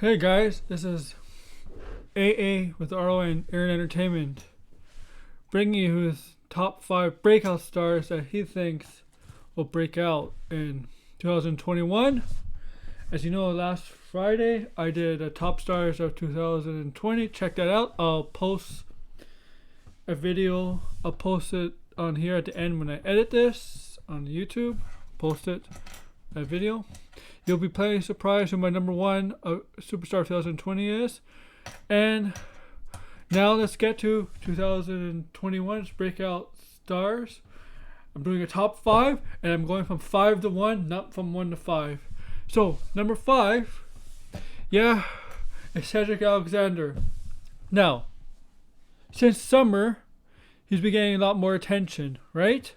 Hey guys, this is AA with RO and Aaron Entertainment, bringing you his top 5 breakout stars that he thinks will break out in 2021. As you know, last Friday I did a top stars of 2020. Check that out. I'll post a video. I'll post it on here at the end when I edit this on YouTube. Post it, that video. You'll be playing surprise who my number one superstar 2020 is. And now let's get to 2021's breakout stars. I'm doing a top 5, and I'm going from 5 to 1, not from 1 to 5. So, number 5, is Cedric Alexander. Now, since summer, he's been getting a lot more attention, right?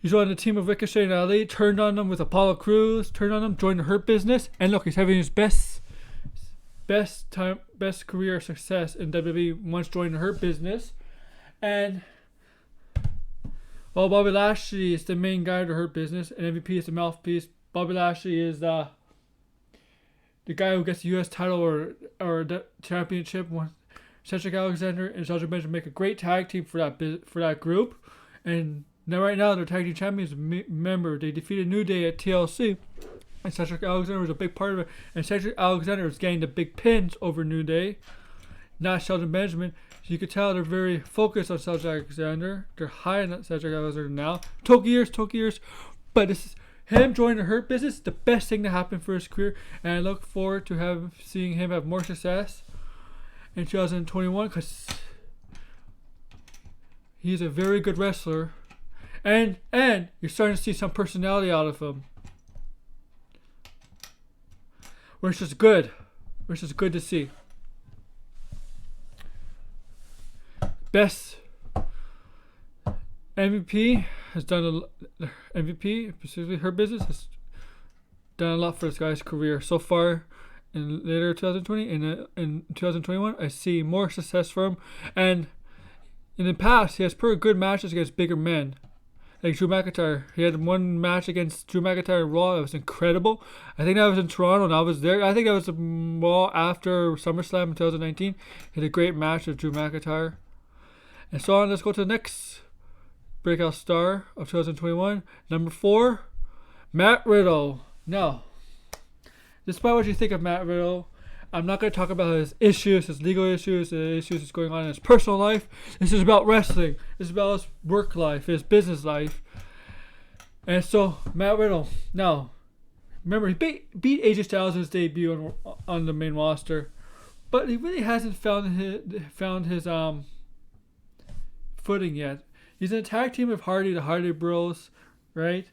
He's on the team of Ricochet and Ali, turned on them with Apollo Crews, turned on them, joined the Hurt Business, and look, he's having his best career success in WWE once joined the Hurt Business. And while Bobby Lashley is the main guy of the Hurt Business, and MVP is the mouthpiece, Bobby Lashley is the guy who gets the U.S. title or the championship. Cedric Alexander and Cedric Benjamin make a great tag team for that group, and right now they're tag team champions. Remember, they defeated New Day at TLC, and Cedric Alexander was a big part of it. And Cedric Alexander is getting the big pins over New Day, not Shelton Benjamin. So you could tell they're very focused on Cedric Alexander. They're high on Cedric Alexander now. Took years. But this is him joining the Hurt Business, the best thing to happen for his career. And I look forward to seeing him have more success in 2021 because he's a very good wrestler. And you're starting to see some personality out of him, which is good to see. Best MVP has done MVP, specifically Hurt Business, has done a lot for this guy's career so far. In later 2020 and in 2021, I see more success for him. And in the past, he has pretty good matches against bigger men. Like Drew McIntyre. He had one match against Drew McIntyre in Raw. It was incredible. I think that was in Toronto and I was there. I think that was Raw after SummerSlam in 2019. He had a great match with Drew McIntyre. And so on, let's go to the next breakout star of 2021. Number 4, Matt Riddle. Now, despite what you think of Matt Riddle, I'm not going to talk about his issues, his legal issues, the issues that's going on in his personal life. This is about wrestling. This is about his work life, his business life. And so, Matt Riddle. Now, remember, he beat AJ Styles in his debut on the main roster. But he really hasn't found his footing yet. He's in a tag team with Hardy, the Hardy Bros, right?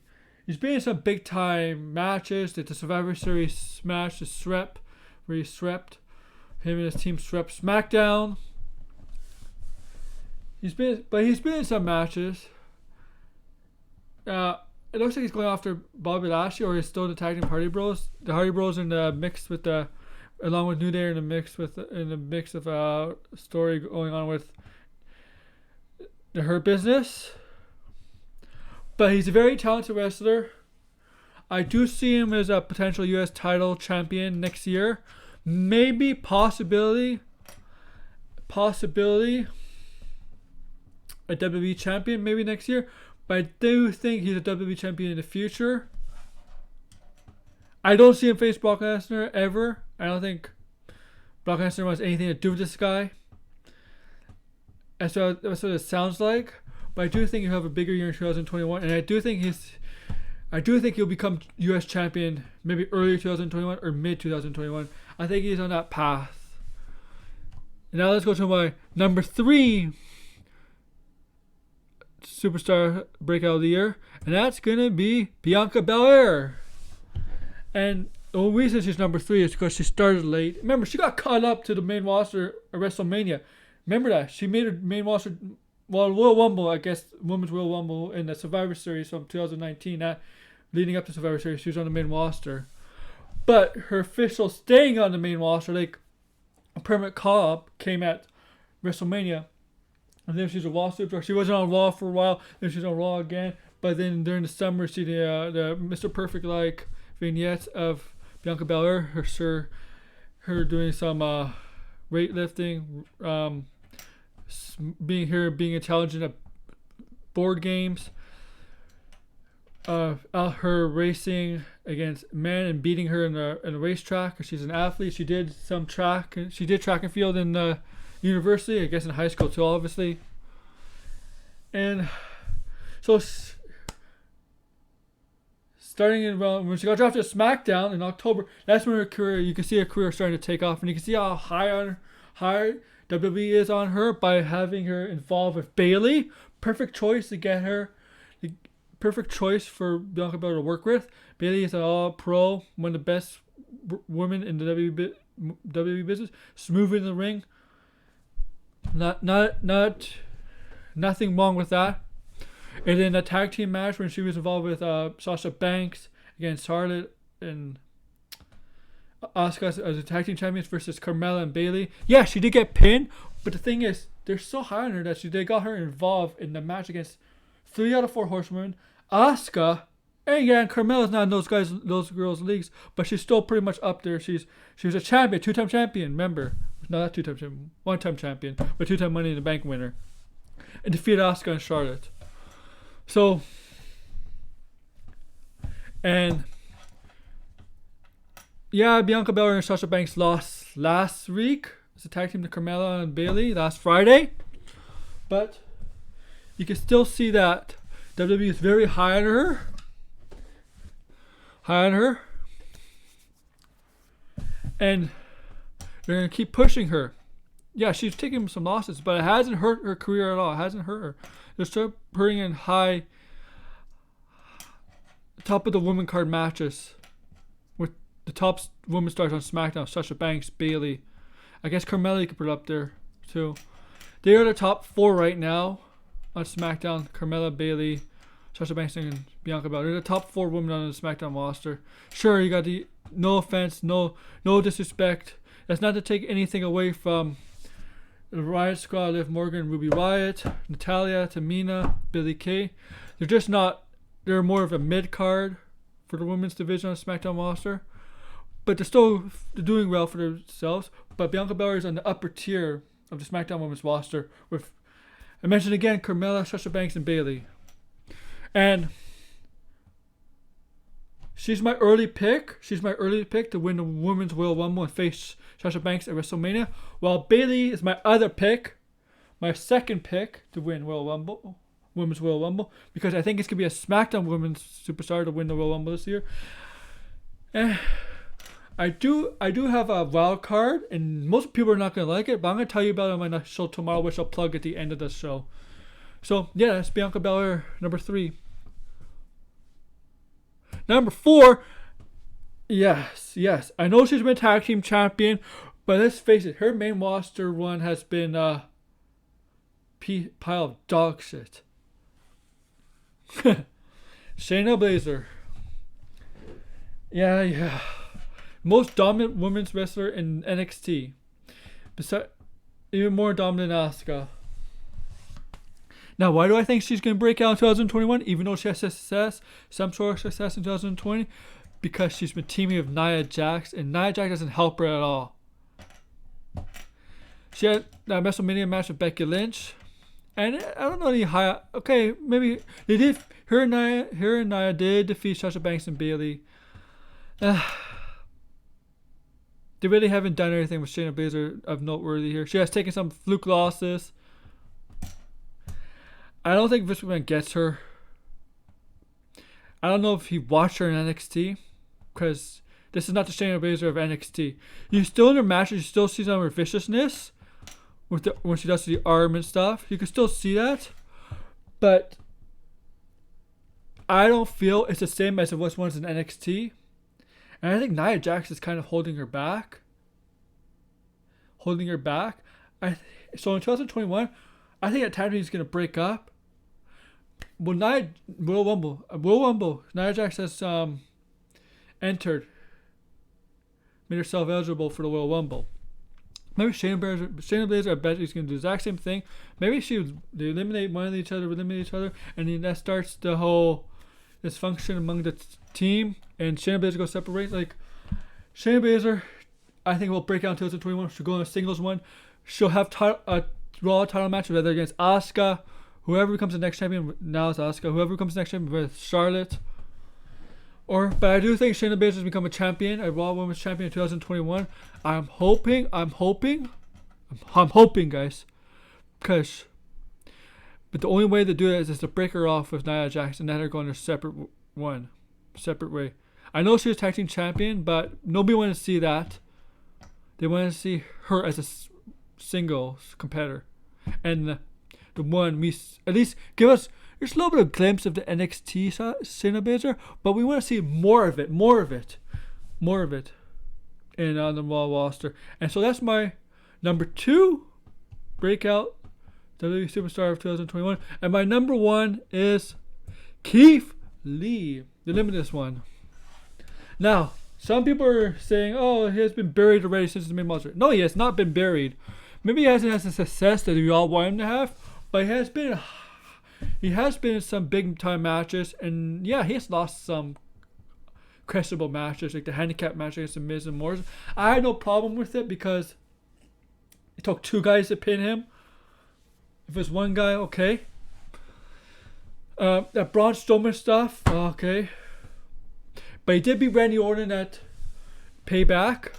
He's been in some big-time matches. Like the Survivor Series match, the Swept, where he swept. Him and his team swept SmackDown. He's been in some matches. It looks like he's going after Bobby Lashley, or he's still in the tag team Hardy Bros. The Hardy Bros in the mix with along with New Day in the mix of story going on with the Hurt Business. But he's a very talented wrestler. I do see him as a potential U.S. title champion next year. Maybe, possibility, a WWE champion maybe next year. But I do think he's a WWE champion in the future. I don't see him face Brock Lesnar ever. I don't think Brock Lesnar wants anything to do with this guy. That's what it sounds like. But I do think he'll have a bigger year in 2021, and I do think he'll become U.S. champion maybe early 2021 or mid 2021. I think he's on that path. And now let's go to my number 3 superstar breakout of the year, and that's gonna be Bianca Belair. And the only reason she's number 3 is because she started late. Remember, she got caught up to the main roster at WrestleMania. Remember that she made her main roster. Well, Royal Rumble, I guess, Women's Royal Rumble in the Survivor Series from 2019, leading up to Survivor Series, she was on the main roster. But her official staying on the main roster, like a permanent call-up, came at WrestleMania. And then she's a Raw superstar. She wasn't on Raw for a while, then she's on Raw again. But then during the summer, she did the Mr. Perfect-like vignettes of Bianca Belair, her her doing some weightlifting, being a challenge in board games. Her racing against men and beating her in a racetrack. She's an athlete. She did some track. She did track and field in university. I guess in high school too, obviously. And so starting in when she got drafted to SmackDown in October, that's when her career. You can see her career starting to take off, and you can see how high WWE is on her by having her involved with Bayley. Perfect choice to get her. Perfect choice for Bianca Belair to work with. Bayley is an all-pro, one of the best women in the WWE business. Smooth in the ring. Nothing wrong with that. And then a tag team match when she was involved with Sasha Banks against Charlotte and Asuka as a tag team champions versus Carmella and Bayley. Yeah, she did get pinned, but the thing is, they're so high on her that they got her involved in the match against 3 out of 4 horsewomen. Asuka, and yeah, and Carmella's not in those girls' leagues, but she's still pretty much up there. She was a champion, 2-time champion, remember? No, not 2-time champion, 1-time champion, but 2-time Money in the Bank winner. And defeated Asuka and Charlotte. So, and yeah, Bianca Belair and Sasha Banks lost last week. It's a tag team to Carmella and Bayley last Friday. But you can still see that WWE is very high on her. And they're going to keep pushing her. Yeah, she's taking some losses, but it hasn't hurt her career at all. It hasn't hurt her. They're still putting in high, top of the women card matches with the top women stars on SmackDown, Sasha Banks, Bayley. I guess Carmella you could put up there too. They are the top 4 right now on SmackDown. Carmella, Bayley, Sasha Banks, and Bianca Belair. They're the top 4 women on the SmackDown roster. Sure, you got the no offense, no disrespect. That's not to take anything away from the Riot Squad, Liv Morgan, Ruby Riott, Natalya, Tamina, Billie Kay. They're just not. They're more of a mid card for the women's division on the SmackDown roster, but they're doing well for themselves. But Bianca Belair is on the upper tier of the SmackDown women's roster with, I mentioned again, Carmella, Sasha Banks, and Bayley. And she's my early pick. She's my early pick to win the Women's Royal Rumble and face Sasha Banks at WrestleMania. While Bayley is my other pick, my second pick to win Women's Royal Rumble, because I think it's gonna be a SmackDown Women's Superstar to win the Royal Rumble this year. And I do have a wild card, and most people are not gonna like it, but I'm gonna tell you about it on my next show tomorrow, which I'll plug at the end of the show. So yeah, that's Bianca Belair, number 3. Number 4, yes. I know she's been tag team champion, but let's face it, her main roster run has been a pile of dog shit. Shayna Baszler. Yeah. Most dominant women's wrestler in NXT. Even more dominant than Asuka. Now, why do I think she's going to break out in 2021, even though she has some sort of success in 2020? Because she's been teaming with Nia Jax, and Nia Jax doesn't help her at all. She had that WrestleMania match with Becky Lynch, and I don't know any high. Okay, maybe they did. Her and Nia did defeat Sasha Banks and Bayley. They really haven't done anything with Shayna Baszler of noteworthy here. She has taken some fluke losses. I don't think Vince McMahon gets her. I don't know if he watched her in NXT, because this is not the Shayna Baszler of NXT. You still in her matches, you still see some of her viciousness when she does the arm and stuff. You can still see that, but I don't feel it's the same as it was once in NXT. And I think Nia Jax is kind of holding her back. So in 2021, I think at times he's going to break up. Well, Royal Rumble, Nia Jax has entered, made herself eligible for the Royal Rumble. Maybe Shayna Baszler, I bet he's going to do the exact same thing. Maybe they eliminate each other, and then that starts the whole dysfunction among the team, and Shayna Baszler goes separate. Like, Shayna Baszler, I think will break out in 2021. She'll go in a singles one. She'll have a Raw title match, whether against Asuka, whoever becomes the next champion. Now it's Asuka. Whoever becomes the next champion, whether it's Charlotte. But I do think Shayna Baszler has become a champion, a Raw Women's Champion in 2021. I'm hoping, guys. But the only way to do it is to break her off with Nia Jax and let her go on a separate way. I know she was tag team champion, but nobody wants to see that. They want to see her as a singles competitor. And the one, at least give us just a little bit of glimpse of the NXT Shayna Baszler, but we want to see more of it in the Raw roster. And so that's my number 2 breakout WWE Superstar of 2021. And my number 1 is Keith Lee, the Limitless one. Now, some people are saying, oh, he has been buried already since the main roster. No, he has not been buried. Maybe he hasn't had the success that we all want him to have, but he has been in some big time matches, and yeah, he has lost some questionable matches, like the handicap match against the Miz and Morrison. I had no problem with it because it took 2 guys to pin him. If it was 1 guy, okay. That Braun Strowman stuff, okay. But he did beat Randy Orton at Payback.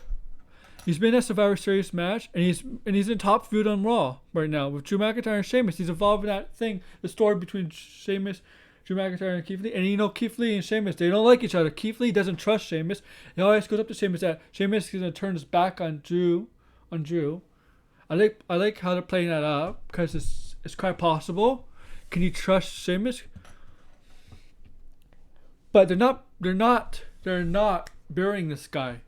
He's been in a Survivor Series match, and he's in top feud on Raw right now with Drew McIntyre and Sheamus. He's involved in that thing, the story between Sheamus, Drew McIntyre, and Keith Lee. And you know, Keith Lee and Sheamus, they don't like each other. Keith Lee doesn't trust Sheamus. He always goes up to Sheamus that Sheamus is gonna turn his back on Drew. I like how they're playing that up because it's quite possible. Can you trust Sheamus? But they're not burying this guy.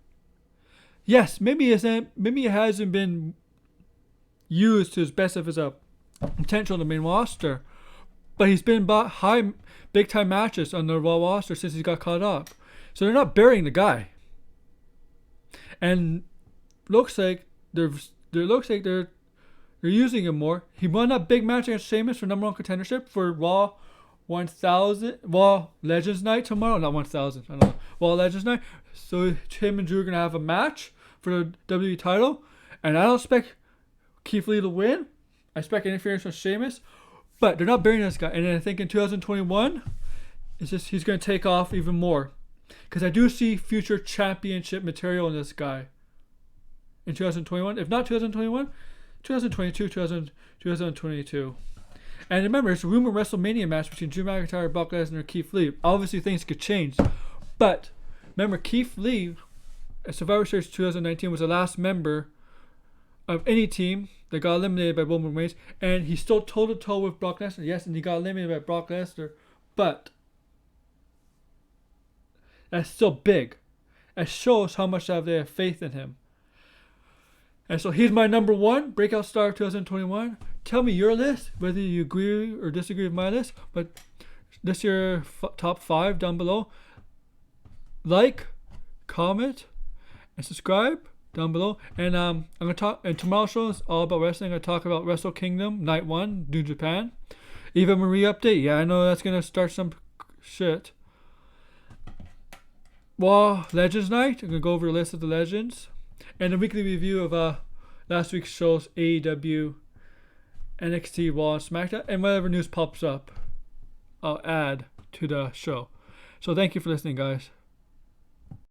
Yes, maybe it hasn't been used to his best of his potential on the main roster, but he's been in big time matches on the Raw roster since he got caught up. So they're not burying the guy, and looks like they're using him more. He won that big match against Sheamus for number 1 contendership for Raw 1000, Raw Legends Night tomorrow. Not 1000, I don't know. Raw Legends Night. So him and Drew are going to have a match for the WWE title. And I don't expect Keith Lee to win. I expect interference from Sheamus. But they're not burying this guy. And then I think in 2021, he's going to take off even more. Because I do see future championship material in this guy. In 2021. If not 2021, 2022, 2022. And remember, it's a rumored WrestleMania match between Drew McIntyre, Brock Lesnar, and Keith Lee. Obviously, things could change. But remember, Keith Lee at Survivor Series 2019 was the last member of any team that got eliminated by Roman Reigns. And he still toe-to-toe with Brock Lesnar. Yes, and he got eliminated by Brock Lesnar. But that's still big. It shows how much they have faith in him. And so he's my number 1 breakout star of 2021. Tell me your list, whether you agree or disagree with my list. But this year, top 5 down below. Like, comment, and subscribe down below. And I'm gonna talk. And tomorrow's show is all about wrestling. I'm gonna talk about Wrestle Kingdom Night 1, New Japan. Eva Marie update. Yeah, I know that's gonna start some shit. Raw Legends Night. I'm gonna go over a list of the legends. And a weekly review of last week's shows, AEW, NXT, Raw, and SmackDown, and whatever news pops up, I'll add to the show. So thank you for listening, guys.